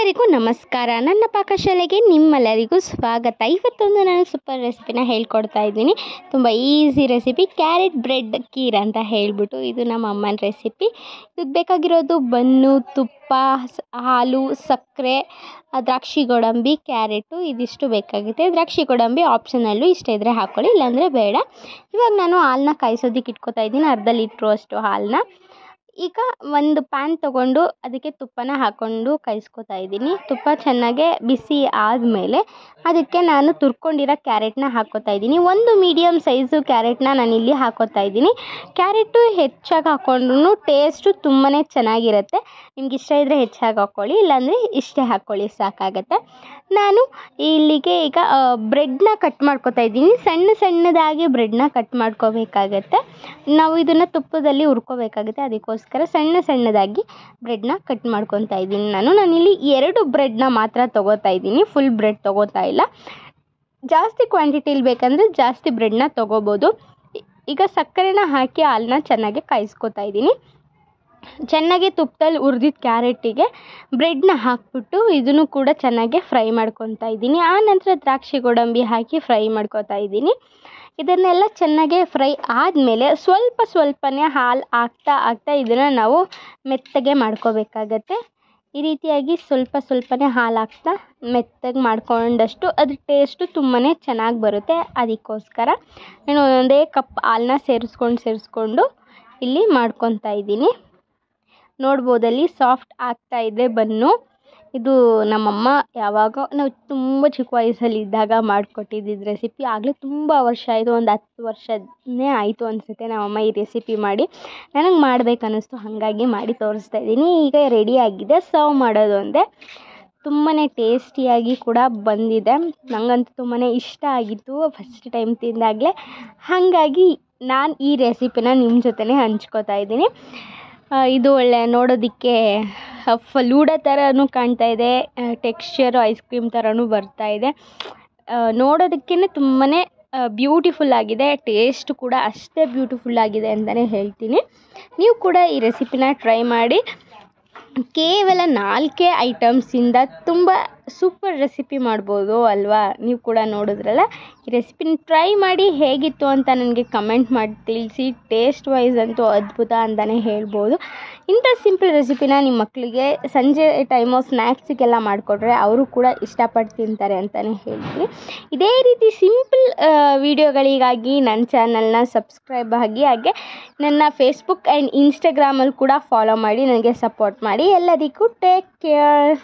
ಎಲ್ಲರಿಗೂ ನಮಸ್ಕಾರ. ನನ್ನ ಪಾಕಶಾಲೆಗೆ ನಿಮ್ಮೆಲ್ಲರಿಗೂ ಸ್ವಾಗತ. ಇವತ್ತೊಂದು ನಾನು ಸೂಪರ್ ರೆಸಿಪಿನ ಹೇಳ್ಕೊಡ್ತಾ ಇದ್ದೀನಿ. ತುಂಬ ಈಸಿ ರೆಸಿಪಿ, ಕ್ಯಾರೆಟ್ ಬ್ರೆಡ್ ಕೀರ್ ಅಂತ ಹೇಳಿಬಿಟ್ಟು. ಇದು ನಮ್ಮ ಅಮ್ಮನ ರೆಸಿಪಿ. ಇದಕ್ಕೆ ಬೇಕಾಗಿರೋದು ಬನ್ನು, ತುಪ್ಪ, ಹಾಲು, ಸಕ್ಕರೆ, ದ್ರಾಕ್ಷಿ ಗೋಡಂಬಿ, ಕ್ಯಾರೆಟು, ಇದಿಷ್ಟು ಬೇಕಾಗುತ್ತೆ. ದ್ರಾಕ್ಷಿ ಗೋಡಂಬಿ ಆಪ್ಷನಲ್ಲು, ಇಷ್ಟ ಇದ್ದರೆ ಹಾಕ್ಕೊಳ್ಳಿ, ಇಲ್ಲಾಂದರೆ ಬೇಡ. ಇವಾಗ ನಾನು ಹಾಲನ್ನ ಕಾಯಿಸೋದಕ್ಕೆ ಇಟ್ಕೊತಾ ಇದ್ದೀನಿ, ಅರ್ಧ ಲೀಟ್ರು ಅಷ್ಟು ಹಾಲನ್ನ. ಈಗ ಒಂದು ಪ್ಯಾನ್ ತೊಗೊಂಡು ಅದಕ್ಕೆ ತುಪ್ಪನ ಹಾಕ್ಕೊಂಡು ಕಾಯಿಸ್ಕೊತಾ ಇದ್ದೀನಿ. ತುಪ್ಪ ಚೆನ್ನಾಗೆ ಬಿಸಿ ಆದಮೇಲೆ ಅದಕ್ಕೆ ನಾನು ತುರ್ಕೊಂಡಿರೋ ಕ್ಯಾರೆಟ್ನ ಹಾಕ್ಕೋತಾ ಇದ್ದೀನಿ. ಒಂದು ಮೀಡಿಯಮ್ ಸೈಜು ಕ್ಯಾರೆಟ್ನ ನಾನಿಲ್ಲಿ ಹಾಕ್ಕೋತಾ ಇದ್ದೀನಿ. ಕ್ಯಾರೆಟು ಹೆಚ್ಚಾಗಿ ಹಾಕ್ಕೊಂಡ್ರೂ ಟೇಸ್ಟು ತುಂಬಾ ಚೆನ್ನಾಗಿರುತ್ತೆ. ನಿಮ್ಗೆ ಇಷ್ಟ ಇದ್ದರೆ ಹೆಚ್ಚಾಗಿ ಹಾಕ್ಕೊಳ್ಳಿ, ಇಲ್ಲಾಂದರೆ ಇಷ್ಟೇ ಹಾಕ್ಕೊಳ್ಳಿ ಸಾಕಾಗತ್ತೆ. ನಾನು ಇಲ್ಲಿಗೆ ಈಗ ಬ್ರೆಡ್ನ ಕಟ್ ಮಾಡ್ಕೊತಾ ಇದ್ದೀನಿ. ಸಣ್ಣದಾಗಿ ಬ್ರೆಡ್ನ ಕಟ್ ಮಾಡ್ಕೋಬೇಕಾಗತ್ತೆ. ನಾವು ಇದನ್ನು ತುಪ್ಪದಲ್ಲಿ ಹುರ್ಕೋಬೇಕಾಗುತ್ತೆ, ಅದಕ್ಕೋಸ್ಕರ ಸಣ್ಣದಾಗಿ ಬ್ರೆಡ್ನ ಕಟ್ ಮಾಡ್ಕೊತಾ ಇದ್ದೀನಿ. ನಾನಿಲ್ಲಿ 2 ಬ್ರೆಡ್ನ ಮಾತ್ರ ತೊಗೋತಾ ಇದ್ದೀನಿ, ಫುಲ್ ಬ್ರೆಡ್ ತೊಗೋತಾ ಇಲ್ಲ. ಜಾಸ್ತಿ ಕ್ವಾಂಟಿಟಿಲಿ ಬೇಕಂದರೆ ಜಾಸ್ತಿ ಬ್ರೆಡ್ನ ತೊಗೋಬೋದು. ಈಗ ಸಕ್ಕರೆನ ಹಾಕಿ ಹಾಲನ್ನ ಚೆನ್ನಾಗಿ ಕಾಯಿಸ್ಕೊತಾ ಇದ್ದೀನಿ. ಚೆನ್ನಾಗಿ ತುಪ್ಪದಲ್ಲಿ ಹುರಿದಿದ್ದ ಕ್ಯಾರೆಟಿಗೆ ಬ್ರೆಡ್ನ ಹಾಕ್ಬಿಟ್ಟು ಇದನ್ನು ಕೂಡ ಚೆನ್ನಾಗಿ ಫ್ರೈ ಮಾಡ್ಕೊತಾ ಇದ್ದೀನಿ. ಆನಂತರ ದ್ರಾಕ್ಷಿ ಗೋಡಂಬಿ ಹಾಕಿ ಫ್ರೈ ಮಾಡ್ಕೊತಾ ಇದ್ದೀನಿ. ಇದನ್ನೆಲ್ಲ ಚೆನ್ನಾಗಿ ಫ್ರೈ ಆದಮೇಲೆ ಸ್ವಲ್ಪನೇ ಹಾಲು ಹಾಕ್ತಾ ಇದನ್ನು ನಾವು ಮೆತ್ತಗೆ ಮಾಡ್ಕೋಬೇಕಾಗತ್ತೆ. ಈ ರೀತಿಯಾಗಿ ಸ್ವಲ್ಪನೇ ಹಾಲು ಹಾಕ್ತಾ ಮೆತ್ತಗೆ ಮಾಡ್ಕೊಂಡಷ್ಟು ಅದ್ರ ಟೇಸ್ಟು ತುಂಬಾ ಚೆನ್ನಾಗಿ ಬರುತ್ತೆ. ಅದಕ್ಕೋಸ್ಕರ ನಾನು ಒಂದೇ ಕಪ್ ಹಾಲನ್ನ ಸೇರಿಸ್ಕೊಂಡು ಇಲ್ಲಿ ಮಾಡ್ಕೊತಾ ಇದ್ದೀನಿ. ನೋಡ್ಬೋದಲ್ಲಿ ಸಾಫ್ಟ್ ಆಗ್ತಾ ಇದೆ ಬನ್ನು. ಇದು ನಮ್ಮಮ್ಮ ಯಾವಾಗ ನಾವು ತುಂಬ ಚಿಕ್ಕ ವಯಸ್ಸಲ್ಲಿ ಇದ್ದಾಗ ಮಾಡಿಕೊಟ್ಟಿದ್ದು ರೆಸಿಪಿ. ಆಗಲೇ ತುಂಬ ವರ್ಷ ಆಯಿತು, ಒಂದು 10 ವರ್ಷನೇ ಆಯಿತು ಅನಿಸುತ್ತೆ ನಮ್ಮಮ್ಮ ಈ ರೆಸಿಪಿ ಮಾಡಿ. ನನಗೆ ಮಾಡಬೇಕನ್ನಿಸ್ತು, ಹಾಗಾಗಿ ಮಾಡಿ ತೋರಿಸ್ತಾ ಇದ್ದೀನಿ. ಈಗ ರೆಡಿಯಾಗಿದೆ, ಸರ್ವ್ ಮಾಡೋದು ಒಂದೇ. ತುಂಬಾ ಟೇಸ್ಟಿಯಾಗಿ ಕೂಡ ಬಂದಿದೆ. ನನಗಂತೂ ತುಂಬಾ ಇಷ್ಟ ಆಗಿತ್ತು ಫಸ್ಟ್ ಟೈಮ್ ತಿಂದಾಗಲೇ. ಹಾಗಾಗಿ ನಾನು ಈ ರೆಸಿಪಿನ ನಿಮ್ಮ ಜೊತೆನೇ ಹಂಚ್ಕೋತಾ ಇದ್ದೀನಿ. ಇದು ಒಳ್ಳೆ ನೋಡೋದಕ್ಕೆ ಫಲೂಡ ಥರನೂ ಕಾಣ್ತಾ ಇದೆ, ಟೆಕ್ಸ್ಚರು ಐಸ್ ಕ್ರೀಮ್ ಥರನೂ ಬರ್ತಾ ಇದೆ. ನೋಡೋದಕ್ಕೇ ತುಂಬಾ ಬ್ಯೂಟಿಫುಲ್ ಆಗಿದೆ, ಟೇಸ್ಟ್ ಕೂಡ ಅಷ್ಟೇ ಬ್ಯೂಟಿಫುಲ್ ಆಗಿದೆ ಅಂತಲೇ ಹೇಳ್ತೀನಿ. ನೀವು ಕೂಡ ಈ ರೆಸಿಪಿನ ಟ್ರೈ ಮಾಡಿ. ಕೇವಲ 4 ಐಟಮ್ಸಿಂದ ತುಂಬ ಸೂಪರ್ ರೆಸಿಪಿ ಮಾಡ್ಬೋದು ಅಲ್ವಾ? ನೀವು ಕೂಡ ನೋಡಿದ್ರಲ್ಲ. ಈ ರೆಸಿಪಿನ ಟ್ರೈ ಮಾಡಿ, ಹೇಗಿತ್ತು ಅಂತ ನನಗೆ ಕಮೆಂಟ್ ಮಾಡಿ ತಿಳಿಸಿ. ಟೇಸ್ಟ್ ವೈಸ್ ಅಂತೂ ಅದ್ಭುತ ಅಂತಲೇ ಹೇಳ್ಬೋದು. ಇಂಥ ಸಿಂಪಲ್ ರೆಸಿಪಿನ ನಿಮ್ಮ ಮಕ್ಕಳಿಗೆ ಸಂಜೆ ಟೈಮು ಸ್ನ್ಯಾಕ್ಸಿಗೆಲ್ಲ ಮಾಡಿಕೊಟ್ರೆ ಅವರು ಕೂಡ ಇಷ್ಟಪಟ್ಟು ತಿಂತಾರೆ ಅಂತಲೇ ಹೇಳ್ತೀನಿ. ಇದೇ ರೀತಿ ಸಿಂಪಲ್ ವಿಡಿಯೋಗಳಿಗಾಗಿ ನನ್ನ ಚಾನಲ್ನ ಸಬ್ಸ್ಕ್ರೈಬ್ ಆಗಿ, ಹಾಗೆ ನನ್ನ ಫೇಸ್ಬುಕ್ ಆ್ಯಂಡ್ ಇನ್ಸ್ಟಾಗ್ರಾಮಲ್ಲಿ ಕೂಡ ಫಾಲೋ ಮಾಡಿ ನನಗೆ ಸಪೋರ್ಟ್ ಮಾಡಿ. ಎಲ್ಲದಕ್ಕೂ ಟೇಕ್ ಕೇರ್.